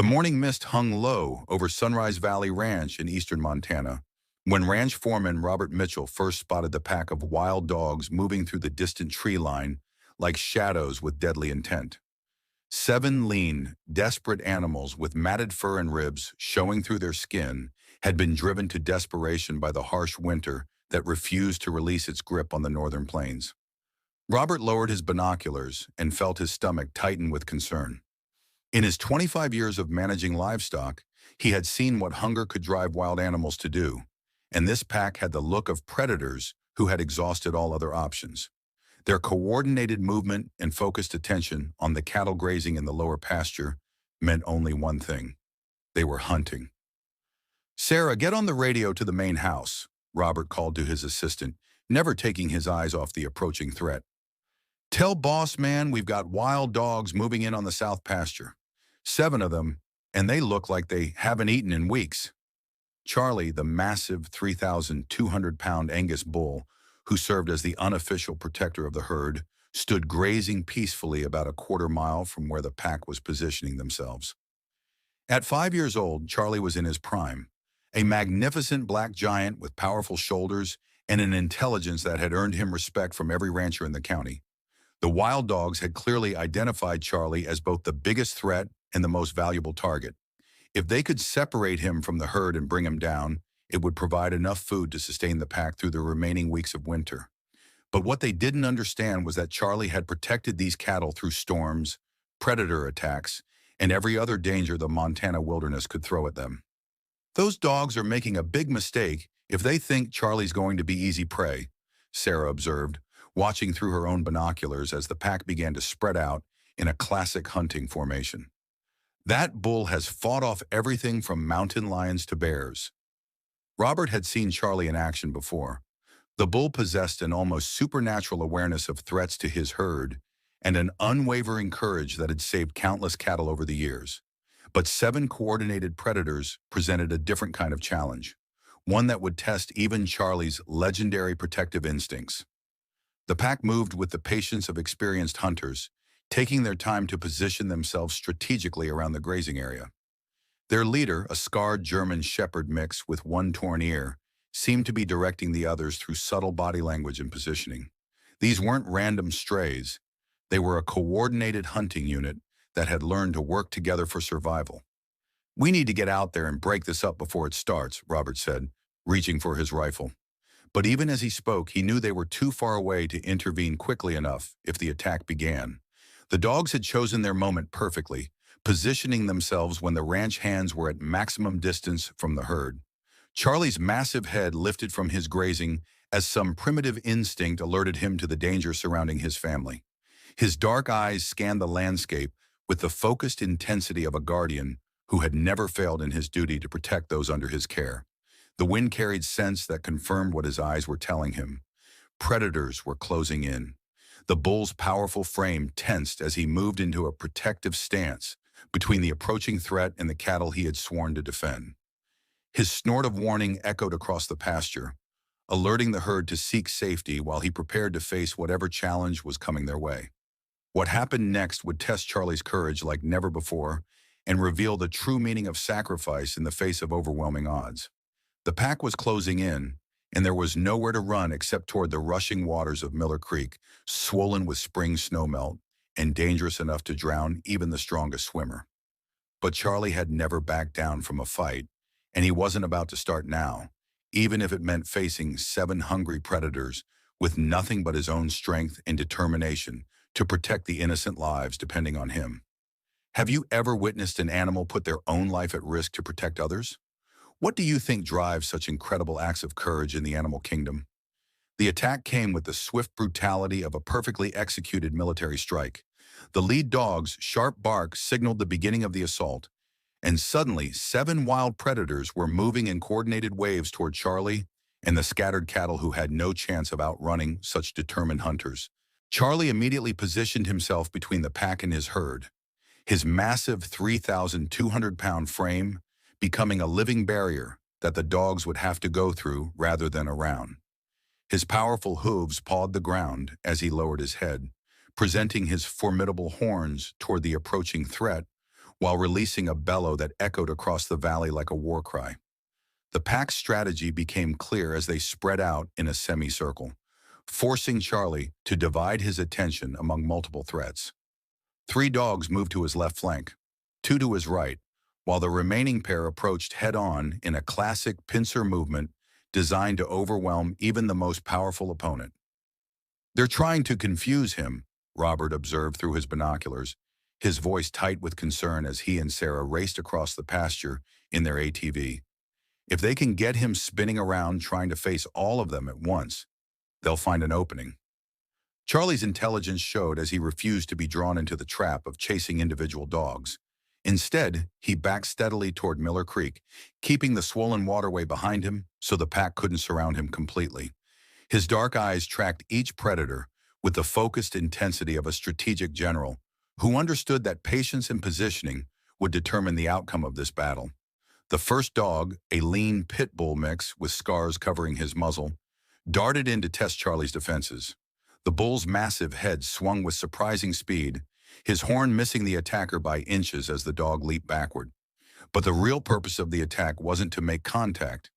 The morning mist hung low over Sunrise Valley Ranch in eastern Montana when ranch foreman Robert Mitchell first spotted the pack of wild dogs moving through the distant tree line like shadows with deadly intent. Seven lean, desperate animals with matted fur and ribs showing through their skin had been driven to desperation by the harsh winter that refused to release its grip on the northern plains. Robert lowered his binoculars and felt his stomach tighten with concern. In his 25 years of managing livestock, he had seen what hunger could drive wild animals to do, and this pack had the look of predators who had exhausted all other options. Their coordinated movement and focused attention on the cattle grazing in the lower pasture meant only one thing. They were hunting. "Sarah, get on the radio to the main house," Robert called to his assistant, never taking his eyes off the approaching threat. "Tell boss man we've got wild dogs moving in on the south pasture. 7 of them, and they look like they haven't eaten in weeks." Charlie, the massive 3,200-pound Angus bull, who served as the unofficial protector of the herd, stood grazing peacefully about a quarter-mile from where the pack was positioning themselves. At 5 years old, Charlie was in his prime, a magnificent black giant with powerful shoulders and an intelligence that had earned him respect from every rancher in the county. The wild dogs had clearly identified Charlie as both the biggest threat and the most valuable target. If they could separate him from the herd and bring him down, it would provide enough food to sustain the pack through the remaining weeks of winter. But what they didn't understand was that Charlie had protected these cattle through storms, predator attacks, and every other danger the Montana wilderness could throw at them. "Those dogs are making a big mistake if they think Charlie's going to be easy prey," Sarah observed, watching through her own binoculars as the pack began to spread out in a classic hunting formation. "That bull has fought off everything from mountain lions to bears." Robert had seen Charlie in action before. The bull possessed an almost supernatural awareness of threats to his herd and an unwavering courage that had saved countless cattle over the years. But 7 coordinated predators presented a different kind of challenge, one that would test even Charlie's legendary protective instincts. The pack moved with the patience of experienced hunters, taking their time to position themselves strategically around the grazing area. Their leader, a scarred German shepherd mix with one torn ear, seemed to be directing the others through subtle body language and positioning. These weren't random strays. They were a coordinated hunting unit that had learned to work together for survival. "We need to get out there and break this up before it starts," Robert said, reaching for his rifle. But even as he spoke, he knew they were too far away to intervene quickly enough if the attack began. The dogs had chosen their moment perfectly, positioning themselves when the ranch hands were at maximum distance from the herd. Charlie's massive head lifted from his grazing as some primitive instinct alerted him to the danger surrounding his family. His dark eyes scanned the landscape with the focused intensity of a guardian who had never failed in his duty to protect those under his care. The wind carried scents that confirmed what his eyes were telling him. Predators were closing in. The bull's powerful frame tensed as he moved into a protective stance between the approaching threat and the cattle he had sworn to defend. His snort of warning echoed across the pasture, alerting the herd to seek safety while he prepared to face whatever challenge was coming their way. What happened next would test Charlie's courage like never before and reveal the true meaning of sacrifice in the face of overwhelming odds. The pack was closing in, and there was nowhere to run except toward the rushing waters of Miller Creek, swollen with spring snowmelt and dangerous enough to drown even the strongest swimmer. But Charlie had never backed down from a fight, and he wasn't about to start now, even if it meant facing 7 hungry predators with nothing but his own strength and determination to protect the innocent lives depending on him. Have you ever witnessed an animal put their own life at risk to protect others? What do you think drives such incredible acts of courage in the animal kingdom? The attack came with the swift brutality of a perfectly executed military strike. The lead dog's sharp bark signaled the beginning of the assault, and suddenly 7 wild predators were moving in coordinated waves toward Charlie and the scattered cattle who had no chance of outrunning such determined hunters. Charlie immediately positioned himself between the pack and his herd, his massive 3,200-pound frame becoming a living barrier that the dogs would have to go through rather than around. His powerful hooves pawed the ground as he lowered his head, presenting his formidable horns toward the approaching threat, while releasing a bellow that echoed across the valley like a war cry. The pack's strategy became clear as they spread out in a semicircle, forcing Charlie to divide his attention among multiple threats. 3 dogs moved to his left flank, 2 to his right, while the remaining pair approached head-on in a classic pincer movement designed to overwhelm even the most powerful opponent. "They're trying to confuse him," Robert observed through his binoculars, his voice tight with concern as he and Sarah raced across the pasture in their ATV. "If they can get him spinning around trying to face all of them at once, they'll find an opening." Charlie's intelligence showed as he refused to be drawn into the trap of chasing individual dogs. Instead, he backed steadily toward Miller Creek, keeping the swollen waterway behind him so the pack couldn't surround him completely. His dark eyes tracked each predator with the focused intensity of a strategic general who understood that patience and positioning would determine the outcome of this battle. The first dog, a lean pit bull mix with scars covering his muzzle, darted in to test Charlie's defenses. The bull's massive head swung with surprising speed, his horn missing the attacker by inches as the dog leaped backward. But the real purpose of the attack wasn't to make contact.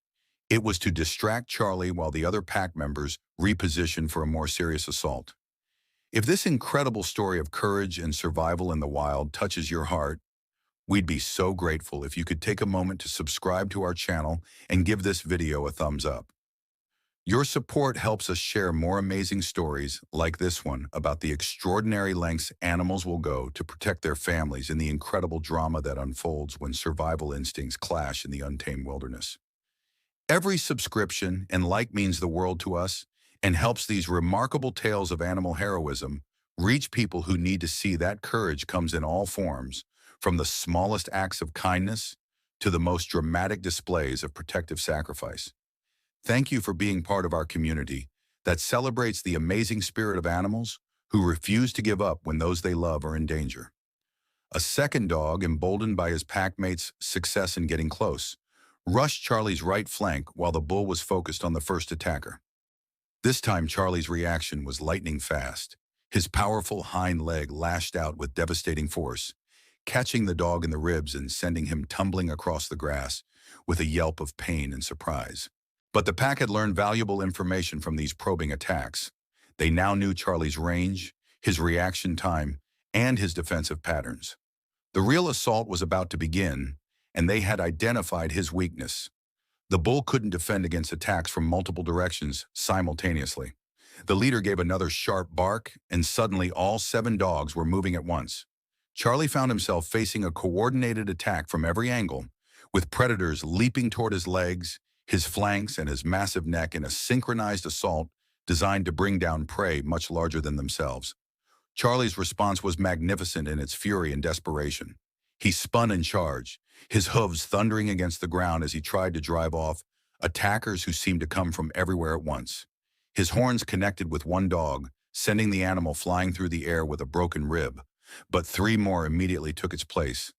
It was to distract Charlie while the other pack members repositioned for a more serious assault. If this incredible story of courage and survival in the wild touches your heart, we'd be so grateful if you could take a moment to subscribe to our channel and give this video a thumbs up. Your support helps us share more amazing stories like this one about the extraordinary lengths animals will go to protect their families in the incredible drama that unfolds when survival instincts clash in the untamed wilderness. Every subscription and like means the world to us and helps these remarkable tales of animal heroism reach people who need to see that courage comes in all forms, from the smallest acts of kindness to the most dramatic displays of protective sacrifice. Thank you for being part of our community that celebrates the amazing spirit of animals who refuse to give up when those they love are in danger. A second dog, emboldened by his packmate's success in getting close, rushed Charlie's right flank while the bull was focused on the first attacker. This time, Charlie's reaction was lightning fast. His powerful hind leg lashed out with devastating force, catching the dog in the ribs and sending him tumbling across the grass with a yelp of pain and surprise. But the pack had learned valuable information from these probing attacks. They now knew Charlie's range, his reaction time, and his defensive patterns. The real assault was about to begin, and they had identified his weakness. The bull couldn't defend against attacks from multiple directions simultaneously. The leader gave another sharp bark, and suddenly all 7 dogs were moving at once. Charlie found himself facing a coordinated attack from every angle, with predators leaping toward his legs, his flanks, and his massive neck in a synchronized assault designed to bring down prey much larger than themselves. Charlie's response was magnificent in its fury and desperation. He spun and charged, his hooves thundering against the ground as he tried to drive off attackers who seemed to come from everywhere at once. His horns connected with one dog, sending the animal flying through the air with a broken rib, but 3 more immediately took its place.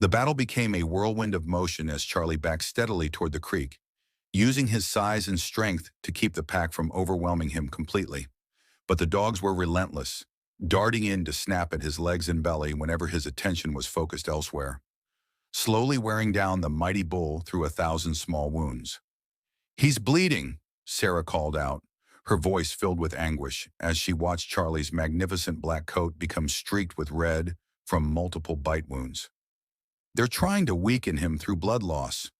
The battle became a whirlwind of motion as Charlie backed steadily toward the creek, using his size and strength to keep the pack from overwhelming him completely. But the dogs were relentless, darting in to snap at his legs and belly whenever his attention was focused elsewhere, slowly wearing down the mighty bull through 1,000 small wounds. "He's bleeding," Sarah called out, her voice filled with anguish as she watched Charlie's magnificent black coat become streaked with red from multiple bite wounds. "They're trying to weaken him through blood loss."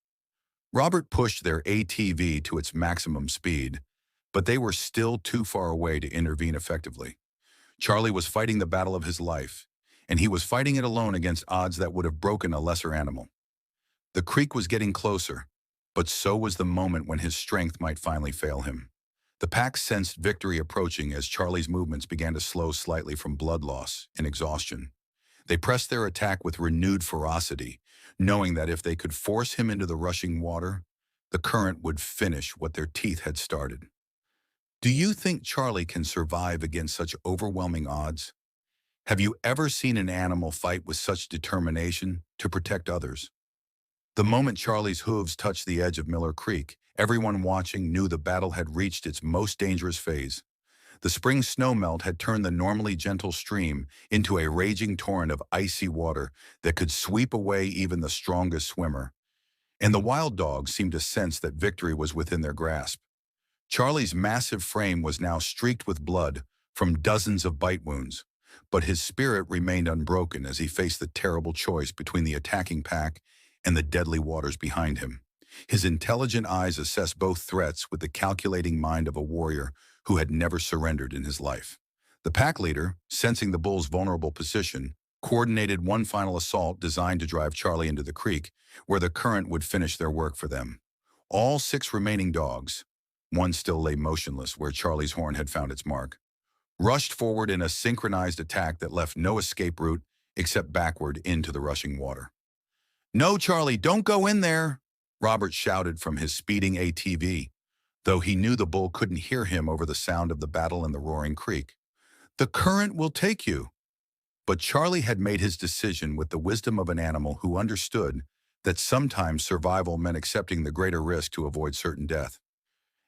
Robert pushed their ATV to its maximum speed, but they were still too far away to intervene effectively. Charlie was fighting the battle of his life, and he was fighting it alone against odds that would have broken a lesser animal. The creek was getting closer, but so was the moment when his strength might finally fail him. The pack sensed victory approaching as Charlie's movements began to slow slightly from blood loss and exhaustion. They pressed their attack with renewed ferocity, knowing that if they could force him into the rushing water, the current would finish what their teeth had started. Do you think Charlie can survive against such overwhelming odds? Have you ever seen an animal fight with such determination to protect others? The moment Charlie's hooves touched the edge of Miller Creek, everyone watching knew the battle had reached its most dangerous phase. The spring snowmelt had turned the normally gentle stream into a raging torrent of icy water that could sweep away even the strongest swimmer. And the wild dogs seemed to sense that victory was within their grasp. Charlie's massive frame was now streaked with blood from dozens of bite wounds, but his spirit remained unbroken as he faced the terrible choice between the attacking pack and the deadly waters behind him. His intelligent eyes assessed both threats with the calculating mind of a warrior who had never surrendered in his life. The pack leader, sensing the bull's vulnerable position, coordinated one final assault designed to drive Charlie into the creek, where the current would finish their work for them. All 6 remaining dogs, one still lay motionless where Charlie's horn had found its mark, rushed forward in a synchronized attack that left no escape route except backward into the rushing water. "No, Charlie, don't go in there!" Robert shouted from his speeding ATV, though he knew the bull couldn't hear him over the sound of the battle in the roaring creek. "The current will take you." But Charlie had made his decision with the wisdom of an animal who understood that sometimes survival meant accepting the greater risk to avoid certain death.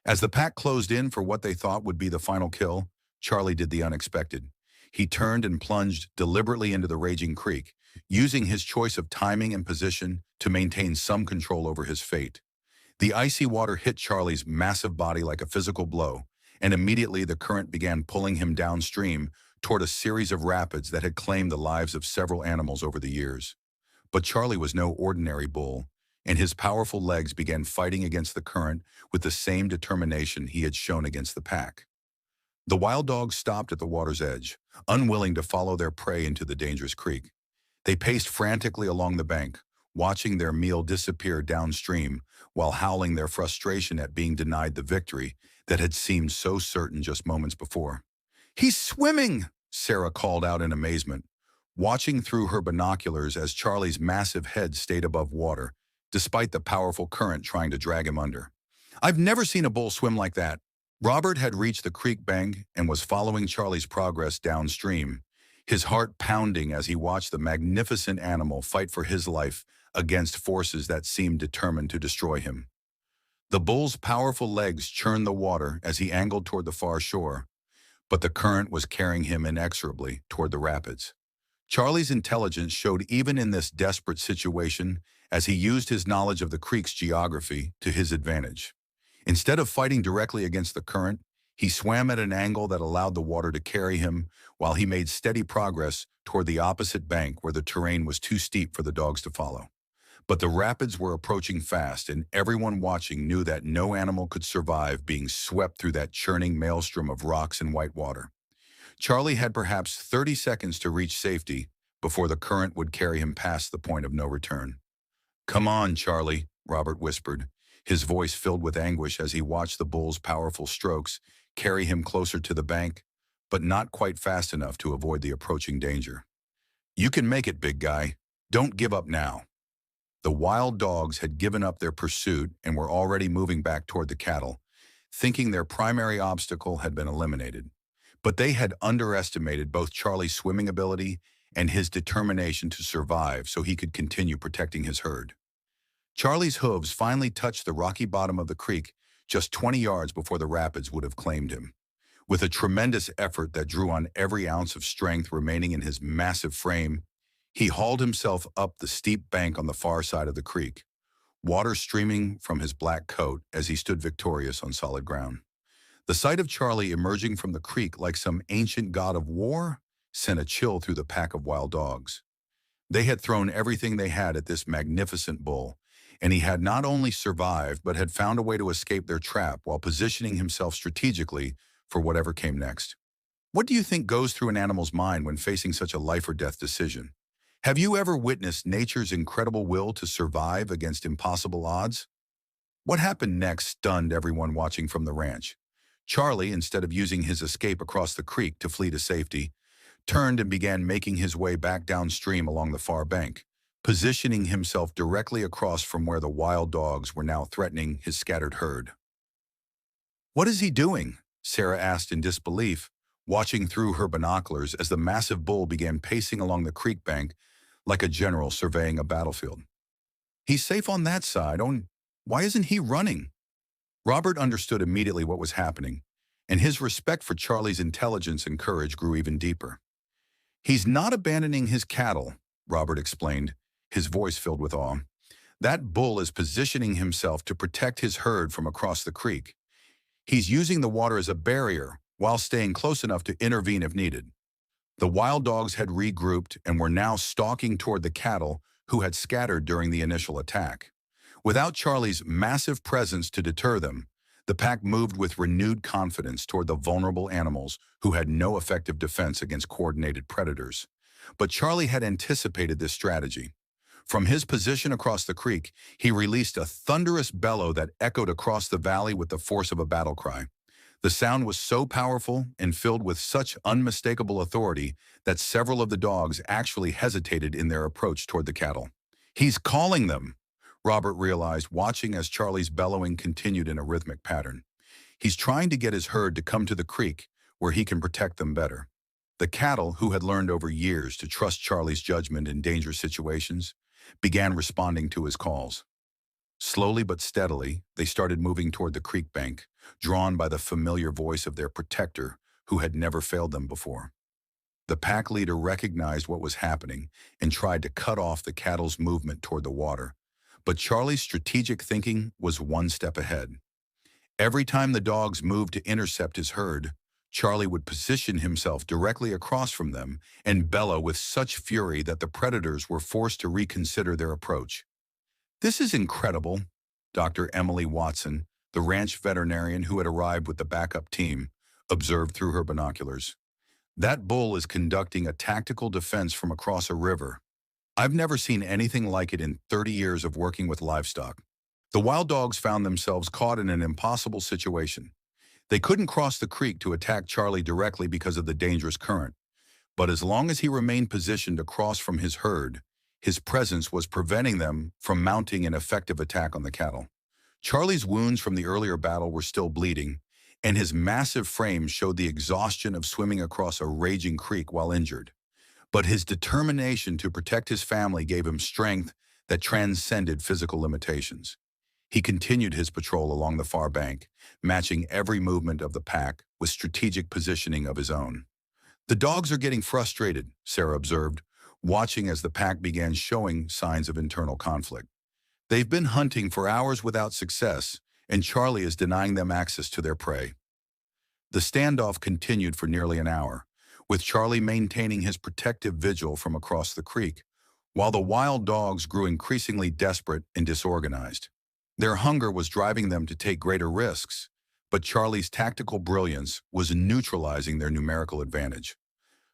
As the pack closed in for what they thought would be the final kill, Charlie did the unexpected. He turned and plunged deliberately into the raging creek, using his choice of timing and position to maintain some control over his fate. The icy water hit Charlie's massive body like a physical blow, and immediately the current began pulling him downstream toward a series of rapids that had claimed the lives of several animals over the years. But Charlie was no ordinary bull, and his powerful legs began fighting against the current with the same determination he had shown against the pack. The wild dogs stopped at the water's edge, unwilling to follow their prey into the dangerous creek. They paced frantically along the bank, watching their meal disappear downstream while howling their frustration at being denied the victory that had seemed so certain just moments before. "He's swimming!" Sarah called out in amazement, watching through her binoculars as Charlie's massive head stayed above water, despite the powerful current trying to drag him under. "I've never seen a bull swim like that." Robert had reached the creek bank and was following Charlie's progress downstream, his heart pounding as he watched the magnificent animal fight for his life against forces that seemed determined to destroy him. The bull's powerful legs churned the water as he angled toward the far shore, but the current was carrying him inexorably toward the rapids. Charlie's intelligence showed even in this desperate situation as he used his knowledge of the creek's geography to his advantage. Instead of fighting directly against the current, he swam at an angle that allowed the water to carry him while he made steady progress toward the opposite bank where the terrain was too steep for the dogs to follow. But the rapids were approaching fast, and everyone watching knew that no animal could survive being swept through that churning maelstrom of rocks and white water. Charlie had perhaps 30 seconds to reach safety before the current would carry him past the point of no return. "Come on, Charlie," Robert whispered, his voice filled with anguish as he watched the bull's powerful strokes carry him closer to the bank, but not quite fast enough to avoid the approaching danger. "You can make it, big guy. Don't give up now." The wild dogs had given up their pursuit and were already moving back toward the cattle, thinking their primary obstacle had been eliminated. But they had underestimated both Charlie's swimming ability and his determination to survive so he could continue protecting his herd. Charlie's hooves finally touched the rocky bottom of the creek just 20 yards before the rapids would have claimed him. With a tremendous effort that drew on every ounce of strength remaining in his massive frame, he hauled himself up the steep bank on the far side of the creek, water streaming from his black coat as he stood victorious on solid ground. The sight of Charlie emerging from the creek like some ancient god of war sent a chill through the pack of wild dogs. They had thrown everything they had at this magnificent bull, and he had not only survived but had found a way to escape their trap while positioning himself strategically for whatever came next. What do you think goes through an animal's mind when facing such a life or death decision? Have you ever witnessed nature's incredible will to survive against impossible odds? What happened next stunned everyone watching from the ranch. Charlie, instead of using his escape across the creek to flee to safety, turned and began making his way back downstream along the far bank, positioning himself directly across from where the wild dogs were now threatening his scattered herd. "What is he doing?" Sarah asked in disbelief, watching through her binoculars as the massive bull began pacing along the creek bank like a general surveying a battlefield. "He's safe on that side. Why isn't he running?" Robert understood immediately what was happening, and his respect for Charlie's intelligence and courage grew even deeper. "He's not abandoning his cattle," Robert explained, his voice filled with awe. "That bull is positioning himself to protect his herd from across the creek. He's using the water as a barrier while staying close enough to intervene if needed." The wild dogs had regrouped and were now stalking toward the cattle who had scattered during the initial attack. Without Charlie's massive presence to deter them, the pack moved with renewed confidence toward the vulnerable animals who had no effective defense against coordinated predators. But Charlie had anticipated this strategy. From his position across the creek, he released a thunderous bellow that echoed across the valley with the force of a battle cry. The sound was so powerful and filled with such unmistakable authority that several of the dogs actually hesitated in their approach toward the cattle. "He's calling them," Robert realized, watching as Charlie's bellowing continued in a rhythmic pattern. "He's trying to get his herd to come to the creek where he can protect them better." The cattle, who had learned over years to trust Charlie's judgment in dangerous situations, began responding to his calls. Slowly but steadily, they started moving toward the creek bank, drawn by the familiar voice of their protector who had never failed them before. The pack leader recognized what was happening and tried to cut off the cattle's movement toward the water. But Charlie's strategic thinking was one step ahead. Every time the dogs moved to intercept his herd, Charlie would position himself directly across from them and bellow with such fury that the predators were forced to reconsider their approach. "This is incredible," Dr. Emily Watson, the ranch veterinarian who had arrived with the backup team, observed through her binoculars. "That bull is conducting a tactical defense from across a river. I've never seen anything like it in 30 years of working with livestock." The wild dogs found themselves caught in an impossible situation. They couldn't cross the creek to attack Charlie directly because of the dangerous current, but as long as he remained positioned across from his herd, his presence was preventing them from mounting an effective attack on the cattle. Charlie's wounds from the earlier battle were still bleeding, and his massive frame showed the exhaustion of swimming across a raging creek while injured. But his determination to protect his family gave him strength that transcended physical limitations. He continued his patrol along the far bank, matching every movement of the pack with strategic positioning of his own. "The dogs are getting frustrated," Sarah observed, watching as the pack began showing signs of internal conflict. "They've been hunting for hours without success, and Charlie is denying them access to their prey." The standoff continued for nearly an hour, with Charlie maintaining his protective vigil from across the creek, while the wild dogs grew increasingly desperate and disorganized. Their hunger was driving them to take greater risks, but Charlie's tactical brilliance was neutralizing their numerical advantage.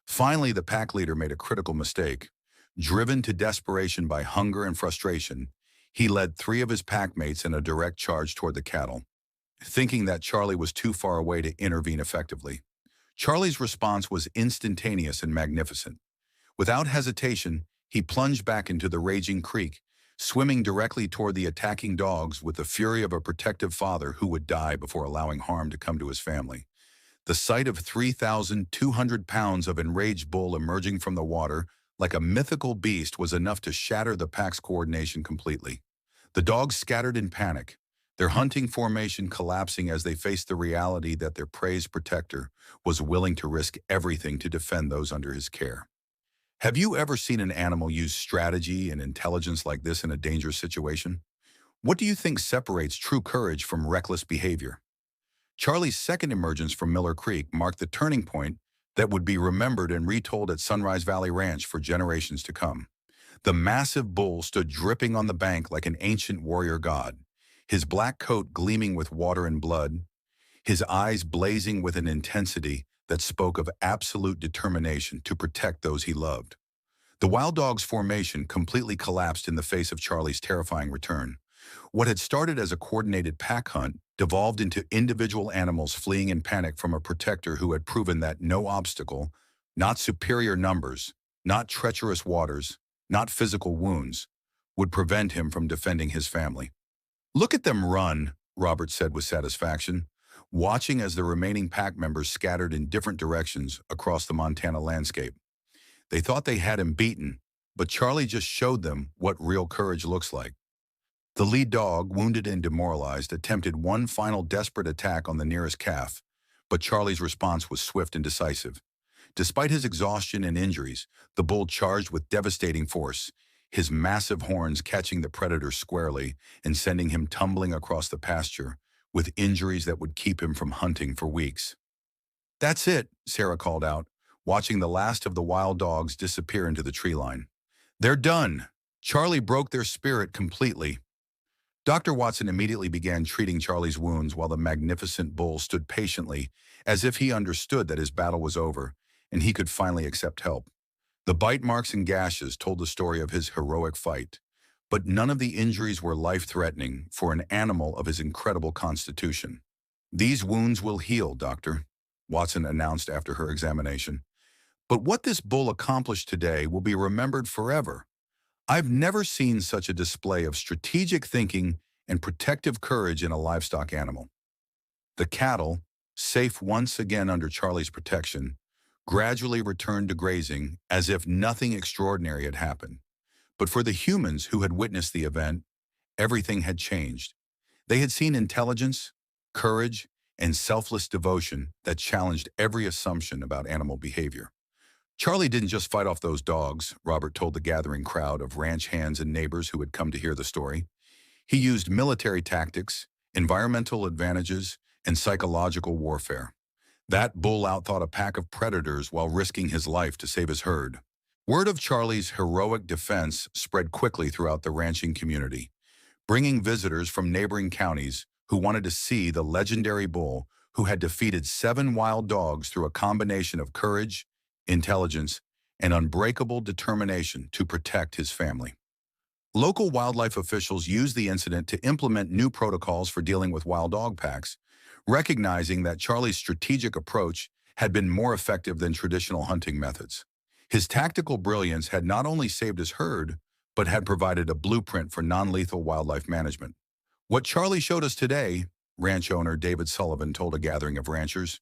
Finally, the pack leader made a critical mistake. Driven to desperation by hunger and frustration, he led 3 of his packmates in a direct charge toward the cattle, thinking that Charlie was too far away to intervene effectively. Charlie's response was instantaneous and magnificent. Without hesitation, he plunged back into the raging creek, swimming directly toward the attacking dogs with the fury of a protective father who would die before allowing harm to come to his family. The sight of 3,200 pounds of enraged bull emerging from the water like a mythical beast was enough to shatter the pack's coordination completely. The dogs scattered in panic, their hunting formation collapsing as they faced the reality that their prey's protector was willing to risk everything to defend those under his care. Have you ever seen an animal use strategy and intelligence like this in a dangerous situation? What do you think separates true courage from reckless behavior? Charlie's second emergence from Miller Creek marked the turning point that would be remembered and retold at Sunrise Valley Ranch for generations to come. The massive bull stood dripping on the bank like an ancient warrior god, his black coat gleaming with water and blood, his eyes blazing with an intensity that spoke of absolute determination to protect those he loved. The wild dog's formation completely collapsed in the face of Charlie's terrifying return. What had started as a coordinated pack hunt devolved into individual animals fleeing in panic from a protector who had proven that no obstacle, not superior numbers, not treacherous waters, not physical wounds, would prevent him from defending his family. "Look at them run," Robert said with satisfaction, watching as the remaining pack members scattered in different directions across the Montana landscape. They thought they had him beaten, but Charlie just showed them what real courage looks like. The lead dog, wounded and demoralized, attempted one final desperate attack on the nearest calf, But Charlie's response was swift and decisive. Despite his exhaustion and injuries, the bull charged with devastating force, his massive horns catching the predator squarely and sending him tumbling across the pasture with injuries that would keep him from hunting for weeks. "That's it," Sarah called out, watching the last of the wild dogs disappear into the tree line. "They're done. Charlie broke their spirit completely." Dr. Watson immediately began treating Charlie's wounds while the magnificent bull stood patiently, as if he understood that his battle was over and he could finally accept help. The bite marks and gashes told the story of his heroic fight, but none of the injuries were life-threatening for an animal of his incredible constitution. "These wounds will heal, Doctor," Watson announced after her examination. "But what this bull accomplished today will be remembered forever. I've never seen such a display of strategic thinking and protective courage in a livestock animal." The cattle, safe once again under Charlie's protection, gradually returned to grazing as if nothing extraordinary had happened. But for the humans who had witnessed the event, everything had changed. They had seen intelligence, courage, and selfless devotion that challenged every assumption about animal behavior. "Charlie didn't just fight off those dogs," Robert told the gathering crowd of ranch hands and neighbors who had come to hear the story. "He used military tactics, environmental advantages, and psychological warfare. That bull outthought a pack of predators while risking his life to save his herd." Word of Charlie's heroic defense spread quickly throughout the ranching community, bringing visitors from neighboring counties who wanted to see the legendary bull who had defeated 7 wild dogs through a combination of courage, intelligence, and unbreakable determination to protect his family. Local wildlife officials used the incident to implement new protocols for dealing with wild dog packs, recognizing that Charlie's strategic approach had been more effective than traditional hunting methods. His tactical brilliance had not only saved his herd, but had provided a blueprint for non-lethal wildlife management. "What Charlie showed us today," ranch owner David Sullivan told a gathering of ranchers,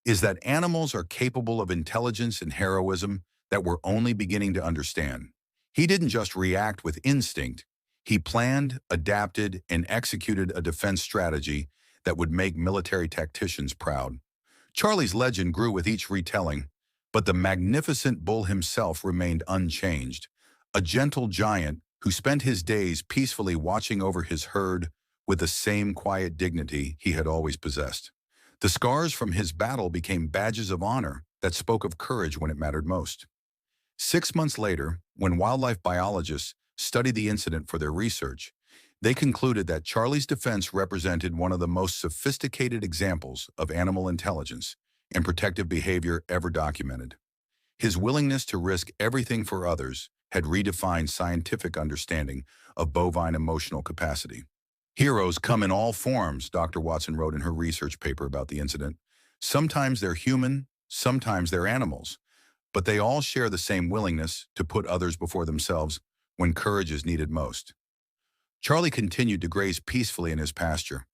"is that animals are capable of intelligence and heroism that we're only beginning to understand. He didn't just react with instinct. He planned, adapted, and executed a defense strategy that would make military tacticians proud." Charlie's legend grew with each retelling, but the magnificent bull himself remained unchanged, a gentle giant who spent his days peacefully watching over his herd with the same quiet dignity he had always possessed. The scars from his battle became badges of honor that spoke of courage when it mattered most. 6 months later, when wildlife biologists studied the incident for their research, they concluded that Charlie's defense represented one of the most sophisticated examples of animal intelligence and protective behavior ever documented. His willingness to risk everything for others had redefined scientific understanding of bovine emotional capacity. "Heroes come in all forms," Dr. Watson wrote in her research paper about the incident. "Sometimes they're human, sometimes they're animals, but they all share the same willingness to put others before themselves when courage is needed most." Charlie continued to graze peacefully in his pasture,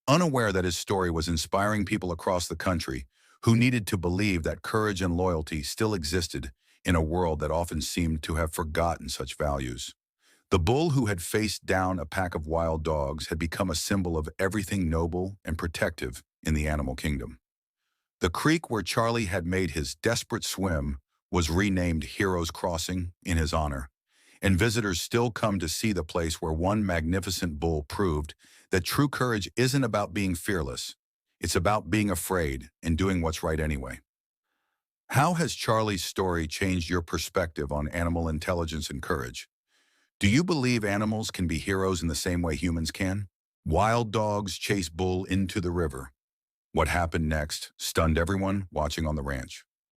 unaware that his story was inspiring people across the country who needed to believe that courage and loyalty still existed in a world that often seemed to have forgotten such values. The bull who had faced down a pack of wild dogs had become a symbol of everything noble and protective in the animal kingdom. The creek where Charlie had made his desperate swim was renamed Heroes Crossing in his honor, and visitors still come to see the place where one magnificent bull proved that true courage isn't about being fearless. It's about being afraid and doing what's right anyway. How has Charlie's story changed your perspective on animal intelligence and courage? Do you believe animals can be heroes in the same way humans can? Wild dogs chase bull into the river. What happened next stunned everyone watching on the ranch.